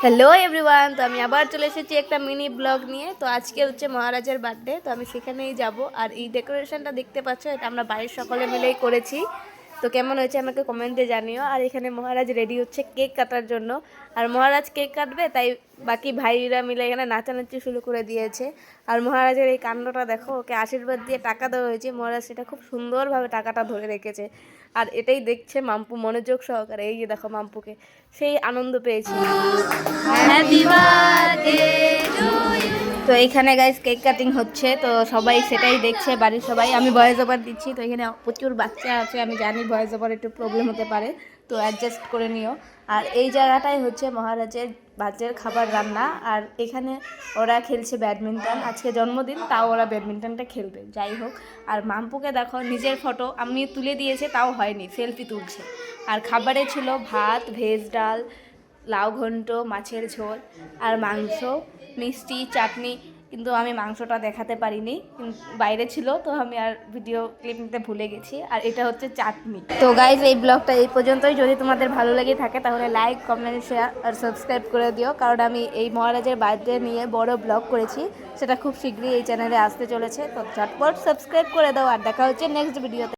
Hello everyone, তো আমি আবার চলে এসেছি একটা মিনি ব্লগ নিয়ে। তো আজকে হচ্ছে মহারাজের বার্থডে, তো আমি সেখানেই যাব। আর এই ডেকোরেশনটা দেখতে পাচ্ছ, এটা আমরা বাড়ির সকলে মিলেই করেছি। তো কেমন হয়েছে আমাকে কমেন্টে জানিও। আর এখানে মহারাজ রেডি হচ্ছে কেক কাটার জন্য। আর মহারাজ কেক কাটবে, তাই বাকি ভাইরা মিলে এখানে নাচানাচি শুরু করে দিয়েছে। আর মহারাজের এই কাণ্ডটা দেখো, ওকে আশীর্বাদ দিয়ে টাকা দেওয়া হয়েছে। মহারাজ সেটা খুব সুন্দরভাবে টাকাটা ধরে রেখেছে। আর এটাই দেখছে মাম্পু মনোযোগ সহকারে। এই যে দেখো মাম্পুকে, সেই আনন্দ পেয়েছি। Happy birthday to you. তো এইখানে গাইস কেক কাটিং হচ্ছে, তো সবাই সেটাই দেখছে, বাড়ির সবাই। আমি ভয়েস ওভার দিচ্ছি, তো এখানে প্রচুর বাচ্চা আছে, আমি জানি ভয়েস ওভার একটু প্রবলেম হতে পারে, তো অ্যাডজাস্ট করে নিও। আর এই জায়গাটাই হচ্ছে মহারাজের বাচ্চার খাবার রান্না। আর এখানে ওরা খেলছে ব্যাডমিন্টন, আজকে জন্মদিন, তাও ওরা ব্যাডমিন্টনটা খেলবে। যাই হোক, আর মাম্পুকে দেখো, নিজের ফটো আমি তুলে দিয়েছে, তাও হয়নি, সেলফি তুলছে। আর খাবারে ছিল ভাত, ভেজ ডাল, লাউ ঘন্ট, মাছের ঝোল আর মাংস, মিষ্টি, চাটনি। কিন্তু আমি মাংসটা দেখাতে পারিনি, বাইরে ছিল, তো আমি আর ভিডিও ক্লিপ নিতে ভুলে গেছি। আর এটা হচ্ছে চাটনি। তো গাইজ, এই ব্লগটা এই পর্যন্তই। যদি তোমাদের ভালো লেগে থাকে তাহলে লাইক, কমেন্ট, শেয়ার আর সাবস্ক্রাইব করে দিও, কারণ আমি এই মহারাজের বার্থডে নিয়ে বড় ব্লগ করেছি, সেটা খুব শীঘ্রই এই চ্যানেলে আসতে চলেছে। তো ঝটপট সাবস্ক্রাইব করে দাও। আর দেখা হচ্ছে নেক্সট ভিডিওতে।